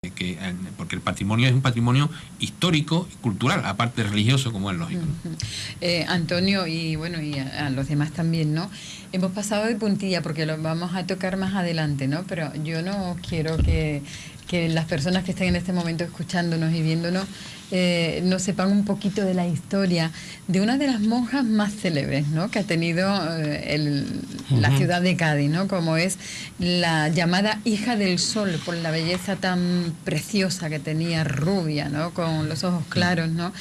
porque el patrimonio es un patrimonio histórico y cultural, aparte religioso, como es lógico. Antonio, y bueno, y a los demás también, ¿no? Hemos pasado de puntilla porque lo vamos a tocar más adelante, ¿no? Pero yo no quiero que las personas que estén en este momento escuchándonos y viéndonos no sepan un poquito de la historia de una de las monjas más célebres, ¿no?, que ha tenido la ciudad de Cádiz, ¿no?, como es la llamada Hija del Sol, por la belleza tan preciosa que tenía, rubia, ¿no?, con los ojos claros, ¿no?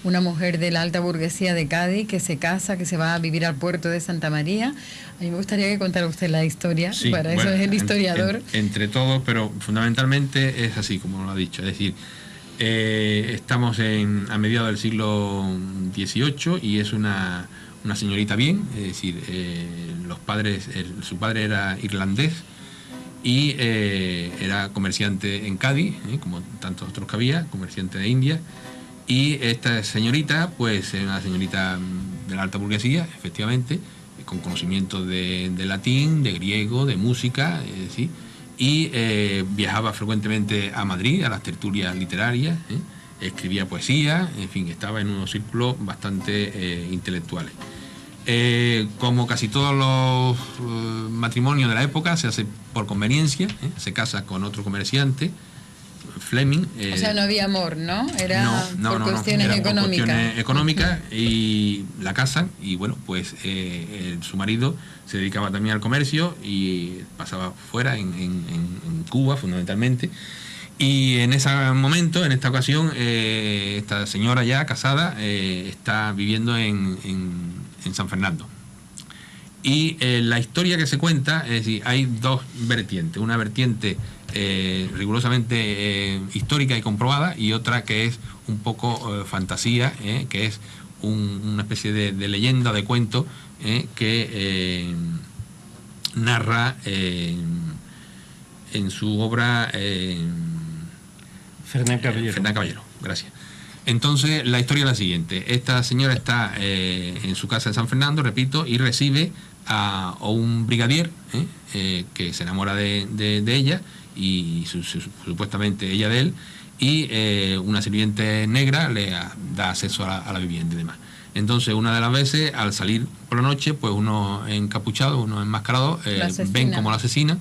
Una mujer de la alta burguesía de Cádiz que se casa, que se va a vivir al puerto de Santa María. A mí me gustaría que contara usted la historia, sí, para eso es el historiador. Entre todos, pero fundamentalmente es así, como lo ha dicho, es decir, estamos a mediados del siglo XVIII y es una señorita bien, es decir, su padre era irlandés y era comerciante en Cádiz, como tantos otros que había, comerciante de India, y esta señorita, pues es una señorita de la alta burguesía, efectivamente, con conocimiento de latín, de griego, de música, es decir, y viajaba frecuentemente a Madrid, a las tertulias literarias, escribía poesía, en fin, estaba en unos círculos bastante intelectuales. Como casi todos los matrimonios de la época, se hace por conveniencia, se casa con otro comerciante, Fleming. O sea, no había amor, ¿no? Era por cuestiones económicas. Por cuestiones económicas y la casan y bueno, pues su marido se dedicaba también al comercio y pasaba fuera en Cuba fundamentalmente. Y en ese momento, en esta ocasión, esta señora ya casada está viviendo en San Fernando. Y la historia que se cuenta, es decir, hay dos vertientes. Una vertiente rigurosamente histórica y comprobada, y otra que es un poco fantasía, que es una especie de leyenda, de cuento, que narra en su obra Fernán Caballero, gracias. Entonces, la historia es la siguiente. Esta señora está en su casa de San Fernando, repito, y recibe a un brigadier que se enamora de ella y supuestamente ella de él, y una sirviente negra le da acceso a la vivienda y demás. Entonces, una de las veces, al salir por la noche, pues uno encapuchado, uno enmascarado, ven como la asesina.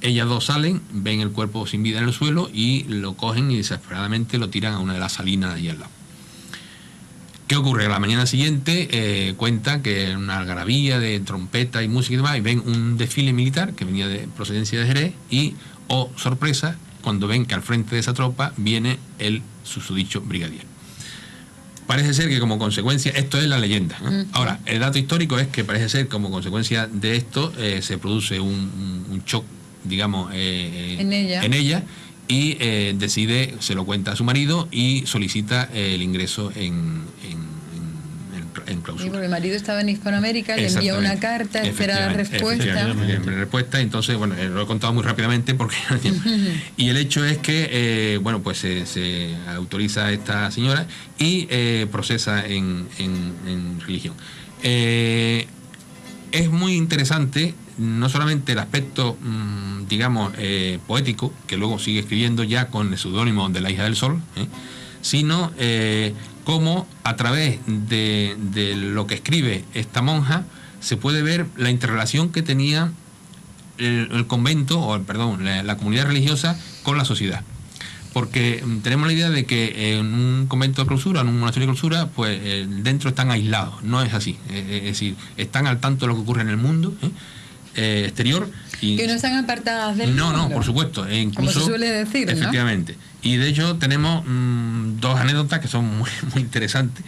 Ellas dos salen, ven el cuerpo sin vida en el suelo y lo cogen y desesperadamente lo tiran a una de las salinas de allí al lado. ¿Qué ocurre? A la mañana siguiente cuentan que una algarabía de trompeta y música y demás, y ven un desfile militar que venía de procedencia de Jerez y, sorpresa, cuando ven que al frente de esa tropa viene el susodicho brigadier. Parece ser que como consecuencia, esto es la leyenda, ¿no? Ahora, el dato histórico es que parece ser como consecuencia de esto se produce un shock, digamos, en ella y decide, se lo cuenta a su marido y solicita el ingreso en clausura. Sí, porque el marido estaba en Hispanoamérica, le envía una carta, espera la respuesta. Entonces, bueno, lo he contado muy rápidamente porque y el hecho es que bueno, pues se autoriza a esta señora y procesa en religión. Es muy interesante no solamente el aspecto, digamos, poético, que luego sigue escribiendo ya con el seudónimo de la Hija del Sol, sino cómo a través de lo que escribe esta monja se puede ver la interrelación que tenía el convento, la comunidad religiosa con la sociedad. Porque tenemos la idea de que en un convento de clausura, en un monasterio de clausura, pues dentro están aislados. No es así. Es decir, están al tanto de lo que ocurre en el mundo exterior. Y que no están apartadas del mundo. No, por supuesto. Incluso, como se suele decir, efectivamente. ¿No? Y de hecho tenemos dos anécdotas que son muy, muy interesantes.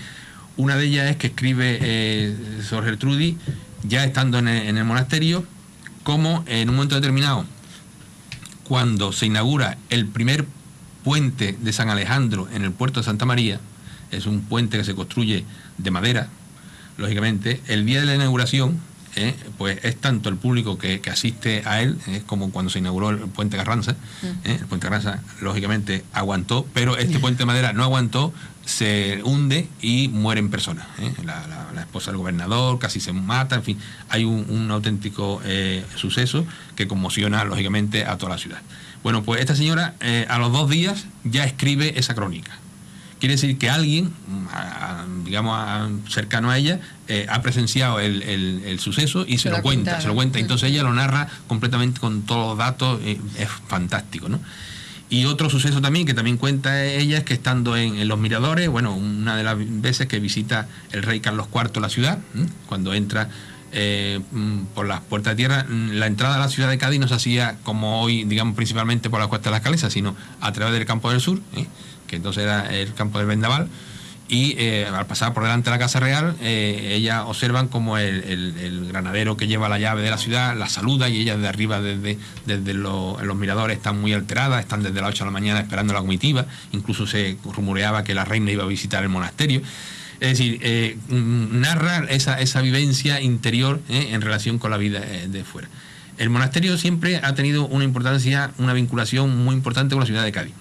Una de ellas es que escribe Sor Gertrudis, ya estando en el monasterio, como en un momento determinado, cuando se inaugura el primer puente de San Alejandro en el puerto de Santa María, es un puente que se construye de madera, lógicamente, el día de la inauguración, pues es tanto el público que asiste a él, como cuando se inauguró el puente Carranza. El puente Carranza, lógicamente, aguantó, pero este puente de madera no aguantó, se hunde y mueren personas. La esposa del gobernador casi se mata, en fin, hay un auténtico suceso que conmociona, lógicamente, a toda la ciudad. Bueno, pues esta señora a los 2 días ya escribe esa crónica. Quiere decir que alguien, cercano a ella, ha presenciado el suceso y se lo cuenta. Entonces ella lo narra completamente con todos los datos, es fantástico, ¿no? Y otro suceso también, que también cuenta ella, es que estando en los miradores, bueno, una de las veces que visita el rey Carlos IV la ciudad, cuando entra por las puertas de tierra, la entrada a la ciudad de Cádiz no se hacía como hoy, digamos, principalmente por la Cuesta de las Calesas, sino a través del Campo del Sur, que entonces era el campo del Vendaval, y al pasar por delante de la Casa Real, ella observan como el granadero que lleva la llave de la ciudad la saluda, y ella desde arriba, desde los miradores, están muy alteradas, están desde las 8 de la mañana esperando la comitiva, incluso se rumoreaba que la reina iba a visitar el monasterio. Es decir, narra esa vivencia interior en relación con la vida de fuera. El monasterio siempre ha tenido una importancia, una vinculación muy importante con la ciudad de Cádiz.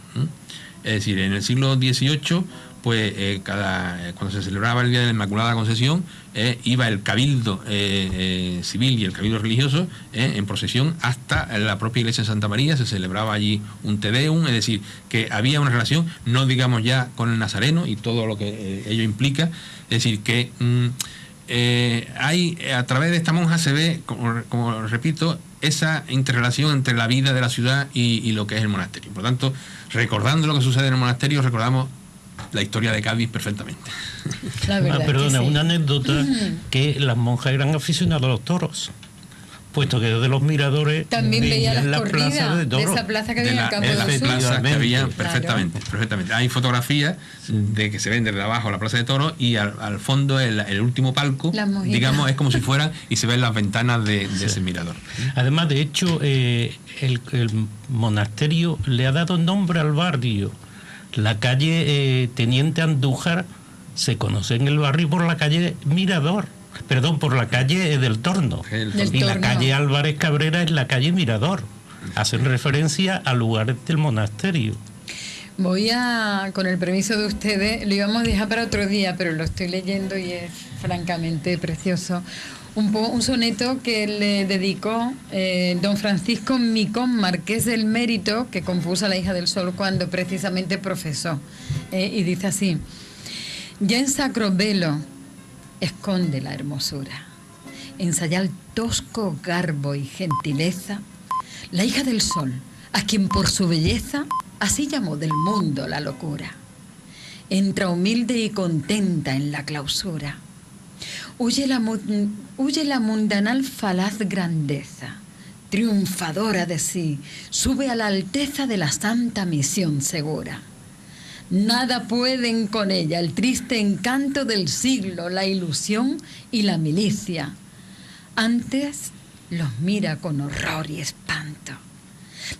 Es decir, en el siglo XVIII, pues cuando se celebraba el Día de la Inmaculada Concepción, iba el cabildo civil y el cabildo religioso en procesión hasta la propia iglesia de Santa María. Se celebraba allí un Te Deum, es decir, que había una relación, no digamos ya con el nazareno y todo lo que ello implica. Es decir, que hay, a través de esta monja se ve, como repito, esa interrelación entre la vida de la ciudad y lo que es el monasterio. Por lo tanto, recordando lo que sucede en el monasterio, recordamos la historia de Cádiz perfectamente. Perdona, sí. Una anécdota, que las monjas eran aficionadas a los toros, puesto que desde los miradores también veía las corridas de esa plaza que había en el Campo del Sur. Que había perfectamente. Hay fotografías de que se ven desde abajo la plaza de toros, y al fondo el último palco, digamos, es como si fuera, y se ven las ventanas de ese mirador. Además, de hecho, el monasterio le ha dado nombre al barrio. La calle Teniente Andújar se conoce en el barrio por la calle Mirador, por la calle del Torno. La calle Álvarez Cabrera es la calle Mirador. Hacen referencia a lugares del monasterio. Voy con el permiso de ustedes, lo íbamos a dejar para otro día, pero lo estoy leyendo y es francamente precioso. Un soneto que le dedicó don Francisco Micón, marqués del Mérito, que compuso a la hija del sol cuando precisamente profesó. Y dice así: ya en sacro velo esconde la hermosura, en sayal tosco garbo y gentileza, la hija del sol, a quien por su belleza así llamó del mundo la locura. Entra humilde y contenta en la clausura. Huye la mundanal falaz grandeza, triunfadora de sí, sube a la alteza de la santa misión segura. Nada pueden con ella el triste encanto del siglo, la ilusión y la milicia. Antes los mira con horror y espanto.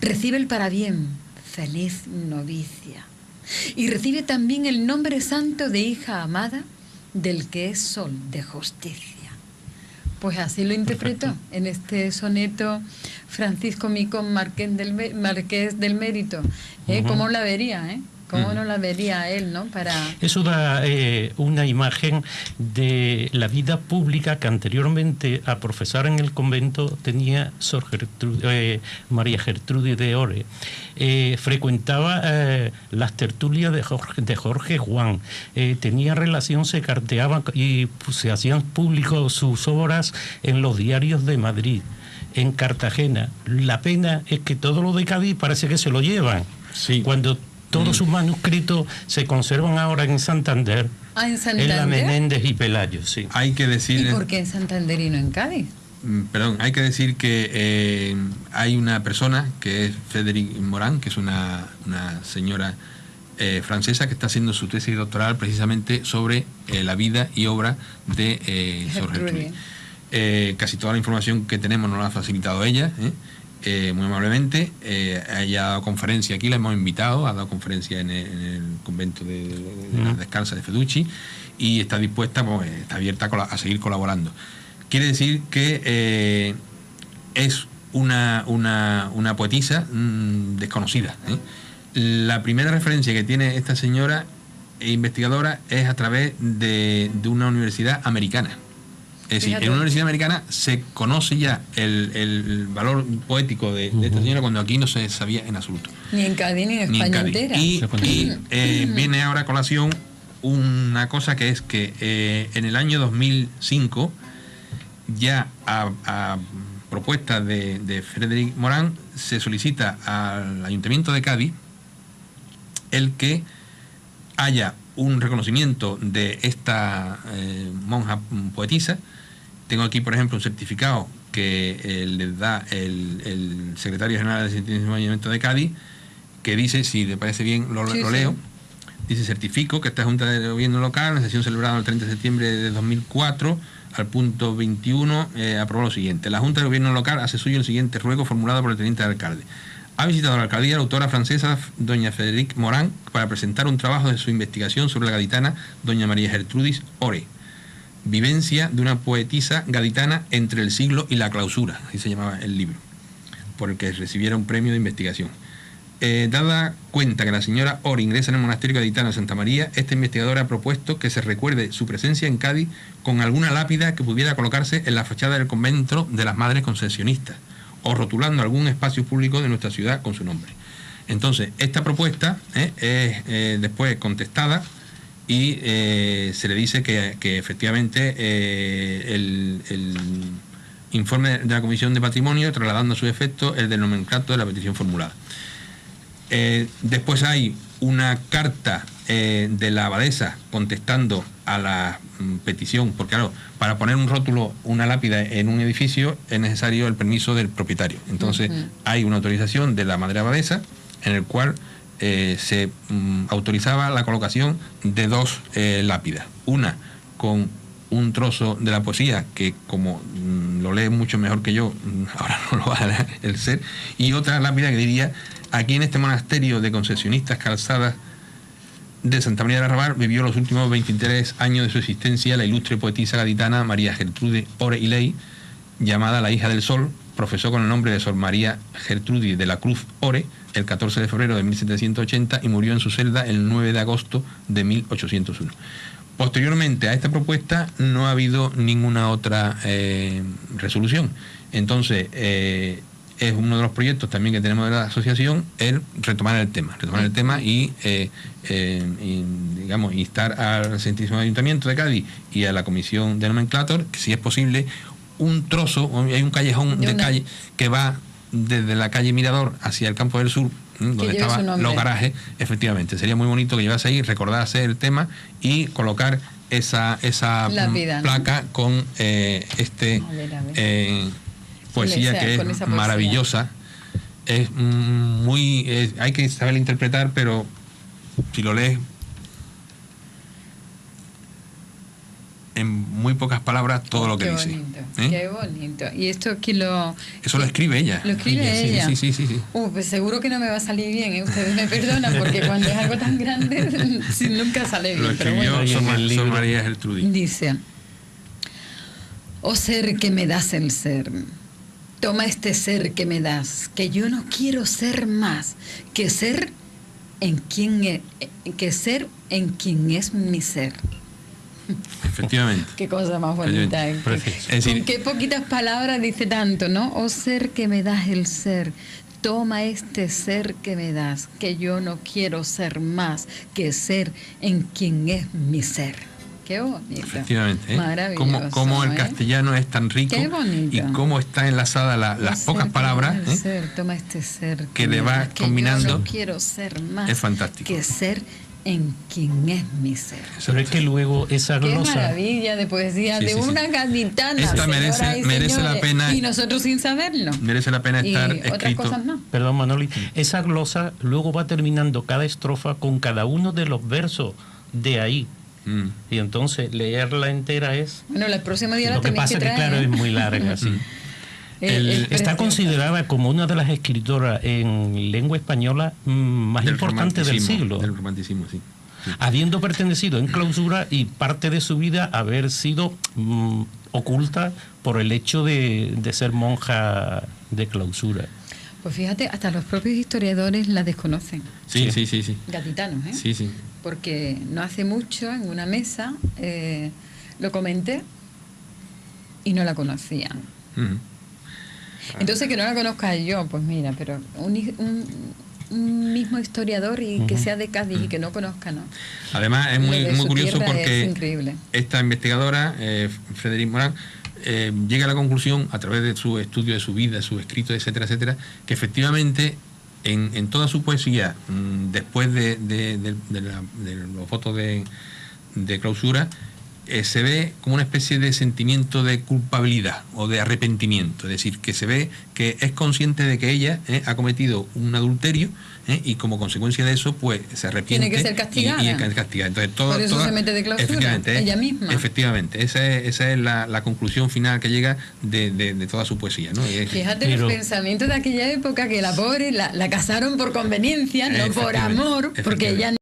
Recibe el parabién, feliz novicia, y recibe también el nombre santo de hija amada del que es sol de justicia. Pues así lo interpretó en este soneto Francisco Micón, marqués del Mérito. ¿Cómo la vería, ¿Cómo no la vería él, no? Eso da una imagen de la vida pública que anteriormente, a profesar en el convento, tenía María Gertrudis de Ore. Frecuentaba las tertulias de Jorge Juan, tenía relación, se carteaba y se hacían públicos sus obras en los diarios de Madrid, en Cartagena. La pena es que todo lo de Cádiz parece que se lo llevan. Sí. Cuando todos sus manuscritos se conservan ahora en Santander. ¿En Santander? En la Menéndez y Pelayo, sí. Hay que decir... ¿Y por qué en Santander y no en Cádiz? Perdón, hay que decir que hay una persona que es Frédéric Morán, que es una señora francesa que está haciendo su tesis doctoral precisamente sobre la vida y obra de Sor Gertrudis. Casi toda la información que tenemos nos la ha facilitado ella, muy amablemente. Ella ha dado conferencia aquí, la hemos invitado, ha dado conferencia en el convento de las Descalzas de Feducci, y está dispuesta, pues, está abierta a seguir colaborando. Quiere decir que es una poetisa desconocida. La primera referencia que tiene esta señora investigadora es a través de una universidad americana. Es decir, Fíjate. en una universidad americana se conoce ya el valor poético de esta señora, cuando aquí no se sabía en absoluto. Ni en Cádiz ni en Ni en España Cádiz. entera. Y viene ahora a colación una cosa, que es que en el año 2005, ya a propuesta de Frédéric Morán, se solicita al Ayuntamiento de Cádiz el que haya un reconocimiento de esta monja poetisa. Tengo aquí, por ejemplo, un certificado que les da el secretario general del Santísimo Ayuntamiento de Cádiz, que dice, si le parece bien, lo leo. Sí. Dice: certifico que esta Junta de Gobierno Local, en sesión celebrada el 30 de septiembre de 2004, al punto 21, aprobó lo siguiente: la Junta de Gobierno Local hace suyo el siguiente ruego formulado por el teniente de alcalde. Ha visitado la alcaldía la autora francesa doña Frédéric Morán para presentar un trabajo de su investigación sobre la gaditana doña María Gertrudis Ore, vivencia de una poetisa gaditana entre el siglo y la clausura, así se llamaba el libro, por el que recibiera un premio de investigación. Dada cuenta que la señora Ore ingresa en el monasterio gaditano de Santa María, esta investigadora ha propuesto que se recuerde su presencia en Cádiz con alguna lápida que pudiera colocarse en la fachada del convento de las Madres Concesionistas, o rotulando algún espacio público de nuestra ciudad con su nombre. Entonces, esta propuesta es después contestada, y se le dice que efectivamente el informe de la Comisión de Patrimonio, trasladando a su efecto el del nomenclato de la petición formulada. Después hay una carta de la abadesa contestando a la petición, porque claro, para poner un rótulo, una lápida en un edificio, es necesario el permiso del propietario. Entonces hay una autorización de la madre abadesa en el cual se autorizaba la colocación de dos lápidas, una con un trozo de la poesía que, como lo lee mucho mejor que yo, ahora no lo va a leer el ser, y otra lápida que diría: aquí en este monasterio de Concesionistas Calzadas de Santa María del Arrabal vivió los últimos 23 años de su existencia la ilustre poetisa gaditana María Gertrudis Ore y Ley, llamada la hija del sol. Profesó con el nombre de Sor María Gertrudis de la Cruz Ore el 14 de febrero de 1780 y murió en su celda el 9 de agosto de 1801. Posteriormente a esta propuesta no ha habido ninguna otra resolución. Entonces, es uno de los proyectos también que tenemos de la asociación, el retomar el tema y digamos, instar al Santísimo Ayuntamiento de Cádiz y a la Comisión de Nomenclator que, si es posible, un trozo, hay un callejón de calle que va desde la calle Mirador hacia el Campo del Sur, donde estaban los garajes. Efectivamente, sería muy bonito que llevase ahí, recordase el tema y colocar esa lápida, placa, ¿no?, con poesía que es maravillosa. Es muy hay que saber interpretar, pero si lo lees en muy pocas palabras todo lo que dice. Bonito, qué bonito. ¿Y esto quién lo...? Eso lo escribe ella. ¿Lo escribe ella? Sí. Pues seguro que no me va a salir bien, ustedes me perdonan, porque cuando es algo tan grande nunca sale bien. Lo escribió Sor María Gertrudis. Dice: oh ser que me das el ser, toma este ser que me das, que yo no quiero ser más que ser en quien es mi ser. Efectivamente. Qué cosa más bonita. Es decir, con qué poquitas palabras dice tanto, ¿no? Oh ser que me das el ser, toma este ser que me das, que yo no quiero ser más que ser en quien es mi ser. Qué bonito. Efectivamente. Maravilloso. Cómo el castellano es tan rico. Qué bonito. Y cómo está enlazada las pocas palabras toma este ser que le va combinando. Yo no quiero ser más. Es fantástico. Que ser en quien es mi ser. Pero es que luego esa glosa... Qué maravilla de poesía de una gaditana. Esta merece la pena. Y nosotros sin saberlo. Merece la pena estar escrito. Otras cosas no. Perdón, Manoli. Esa glosa luego va terminando cada estrofa con cada uno de los versos de ahí. Y entonces leerla entera es... Bueno, el próximo día la lo que tenéis pasa que traer. Que claro, es muy larga, sí. Está considerada como una de las escritoras en lengua española más importantes del siglo. Del romanticismo, sí. Habiendo pertenecido en clausura y parte de su vida haber sido oculta por el hecho de ser monja de clausura. Pues fíjate, hasta los propios historiadores la desconocen. Sí. Gaditanos, ¿eh? Sí. Porque no hace mucho en una mesa lo comenté y no la conocían. Entonces, que no la conozca yo, pues mira, pero un mismo historiador y que sea de Cádiz y que no conozca, ¿no? Además, es muy curioso porque increíble. Esta investigadora, Frederic Morán, llega a la conclusión, a través de su estudio de su vida, sus escritos, etcétera, etcétera, que efectivamente en toda su poesía, después de los votos de clausura, se ve como una especie de sentimiento de culpabilidad o de arrepentimiento, es decir, que se ve que es consciente de que ella ha cometido un adulterio, y como consecuencia de eso pues se arrepiente. Tiene que ser castigada. Y es castigada. Entonces, por eso se mete de clausura, ella misma. Efectivamente, esa es la conclusión final que llega de toda su poesía, ¿no? Fíjate los pensamientos de aquella época, que la pobre la casaron por conveniencia, no por amor, porque ella